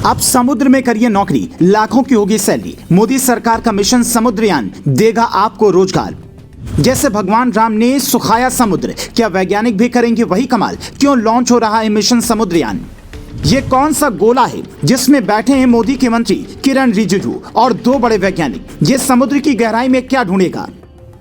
आप समुद्र में करिए नौकरी, लाखों की होगी सैलरी। मोदी सरकार का मिशन समुद्रयान देगा आपको रोजगार। जैसे भगवान राम ने सुखाया समुद्र, क्या वैज्ञानिक भी करेंगे वही कमाल? क्यों लॉन्च हो रहा है मिशन समुद्रयान? ये कौन सा गोला है जिसमें बैठे हैं मोदी के मंत्री किरण रिजिजू और 2 बड़े वैज्ञानिक? ये समुद्र की गहराई में क्या ढूंढेगा?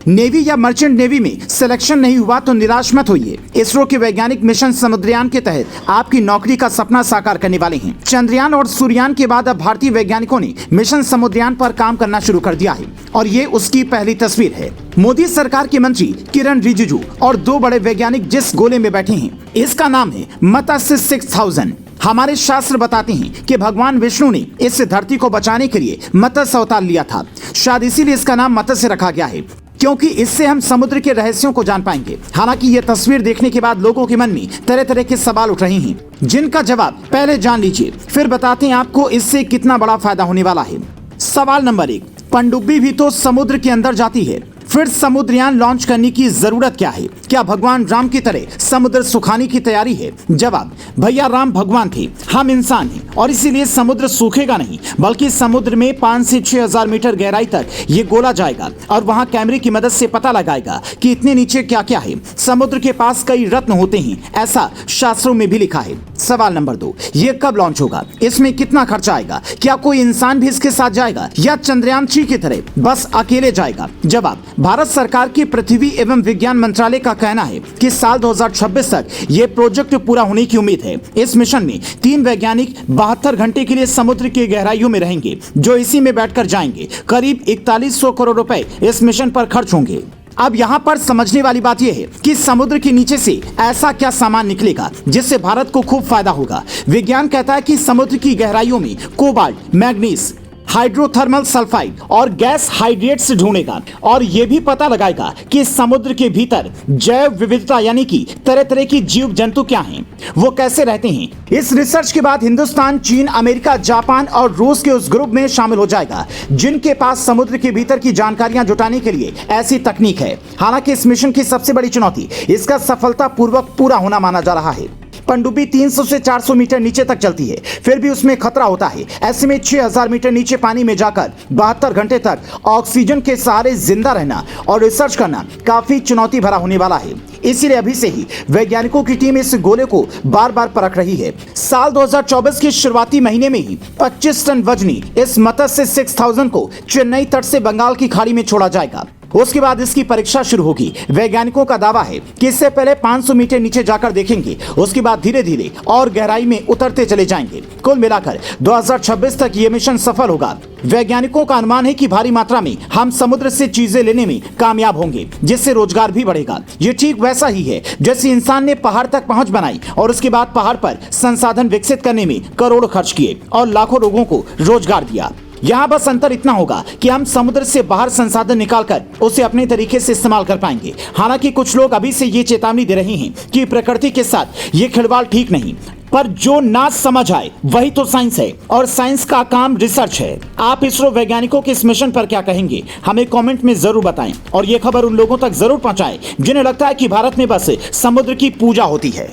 नेवी या मर्चेंट नेवी में सिलेक्शन नहीं हुआ तो निराश मत होइए। इसरो के वैज्ञानिक मिशन समुद्रयान के तहत आपकी नौकरी का सपना साकार करने वाले हैं। चंद्रयान और सूर्ययान के बाद अब भारतीय वैज्ञानिकों ने मिशन समुद्रयान पर काम करना शुरू कर दिया है और ये उसकी पहली तस्वीर है। मोदी सरकार के मंत्री किरण रिजिजू और 2 बड़े वैज्ञानिक जिस गोले में बैठे हैं, इसका नाम है मत्स्य 6000। हमारे शास्त्र बताते हैं कि भगवान विष्णु ने इस धरती को बचाने के लिए मत्स्य अवतार लिया था। शायद इसीलिए इसका नाम मत्स्य रखा गया है, क्योंकि इससे हम समुद्र के रहस्यों को जान पाएंगे। हालांकि ये तस्वीर देखने के बाद लोगों के मन में तरह तरह के सवाल उठ रहे हैं, जिनका जवाब पहले जान लीजिए, फिर बताते हैं आपको इससे कितना बड़ा फायदा होने वाला है। सवाल नंबर 1, पनडुब्बी भी तो समुद्र के अंदर जाती है, फिर समुद्रयान लॉन्च करने की जरूरत क्या है? क्या भगवान राम की तरह समुद्र सुखाने की तैयारी है? जवाब, भैया राम भगवान थे, हम इंसान हैं और इसीलिए समुद्र सूखेगा नहीं, बल्कि समुद्र में 5 से 6,000 मीटर गहराई तक ये गोला जाएगा और वहां कैमरे की मदद से पता लगाएगा कि इतने नीचे क्या क्या है। समुद्र के पास कई रत्न होते हैं, ऐसा शास्त्रों में भी लिखा है। सवाल नंबर 2, ये कब लॉन्च होगा? इसमें कितना खर्चा आएगा? क्या कोई इंसान भी इसके साथ जाएगा या चंद्रयान 3 की तरह बस अकेले जाएगा? जवाब, भारत सरकार के पृथ्वी एवं विज्ञान मंत्रालय का कहना है कि साल 2026 तक ये प्रोजेक्ट पूरा होने की उम्मीद है। इस मिशन में 3 वैज्ञानिक 72 घंटे के लिए समुद्र की गहराइयों में रहेंगे, जो इसी में बैठकर जाएंगे। करीब 4100 करोड़ रुपए इस मिशन पर खर्च होंगे। अब यहाँ पर समझने वाली बात यह है कि समुद्र के नीचे से ऐसा क्या सामान निकलेगा जिससे भारत को खूब फायदा होगा। विज्ञान कहता है कि समुद्र की गहराइयों में कोबाल्ट, मैग्नीज, हाइड्रोथर्मल सल्फाइड और गैस हाइड्रेट्स ढूंढेगा और यह भी पता लगाएगा कि समुद्र के भीतर जैव विविधता यानी कि तरह तरह की जीव जंतु क्या हैं, वो कैसे रहते हैं। इस रिसर्च के बाद हिंदुस्तान, चीन, अमेरिका, जापान और रूस के उस ग्रुप में शामिल हो जाएगा जिनके पास समुद्र के भीतर की जानकारियां जुटाने के लिए ऐसी तकनीक है। हालांकि इस मिशन की सबसे बड़ी चुनौती इसका सफलतापूर्वक पूरा होना माना जा रहा है। पनडुब्बी 300 से 400 मीटर नीचे तक चलती है, फिर भी उसमें खतरा होता है। ऐसे में 6000 मीटर नीचे पानी में जाकर 72 घंटे तक ऑक्सीजन के सहारे जिंदा रहना और रिसर्च करना काफी चुनौती भरा होने वाला है। इसीलिए अभी से ही वैज्ञानिकों की टीम इस गोले को बार बार परख रही है। साल 2024 के शुरुआती महीने में ही 25 टन वजनी इस मत्स्य 6000 को चेन्नई तट से बंगाल की खाड़ी में छोड़ा जाएगा। उसके बाद इसकी परीक्षा शुरू होगी। वैज्ञानिकों का दावा है कि इससे पहले 500 मीटर नीचे जाकर देखेंगे, उसके बाद धीरे धीरे और गहराई में उतरते चले जाएंगे। कुल मिलाकर 2026 तक ये मिशन सफल होगा। वैज्ञानिकों का अनुमान है कि भारी मात्रा में हम समुद्र से चीजें लेने में कामयाब होंगे, जिससे रोजगार भी बढ़ेगा। ये ठीक वैसा ही है जैसे इंसान ने पहाड़ तक पहुंच बनाई और उसके बाद पहाड़ पर संसाधन विकसित करने में करोड़ों खर्च किए और लाखों लोगों को रोजगार दिया। यहाँ बस अंतर इतना होगा कि हम समुद्र से बाहर संसाधन निकालकर उसे अपने तरीके से इस्तेमाल कर पाएंगे। हालांकि कुछ लोग अभी से ये चेतावनी दे रहे हैं कि प्रकृति के साथ ये खिलवाड़ ठीक नहीं, पर जो ना समझ आए वही तो साइंस है और साइंस का काम रिसर्च है। आप इसरो वैज्ञानिकों के इस मिशन पर क्या कहेंगे, हमें कमेंट में जरूर बताएं और ये खबर उन लोगों तक जरूर पहुंचाएं जिन्हें लगता है कि भारत में बस समुद्र की पूजा होती है।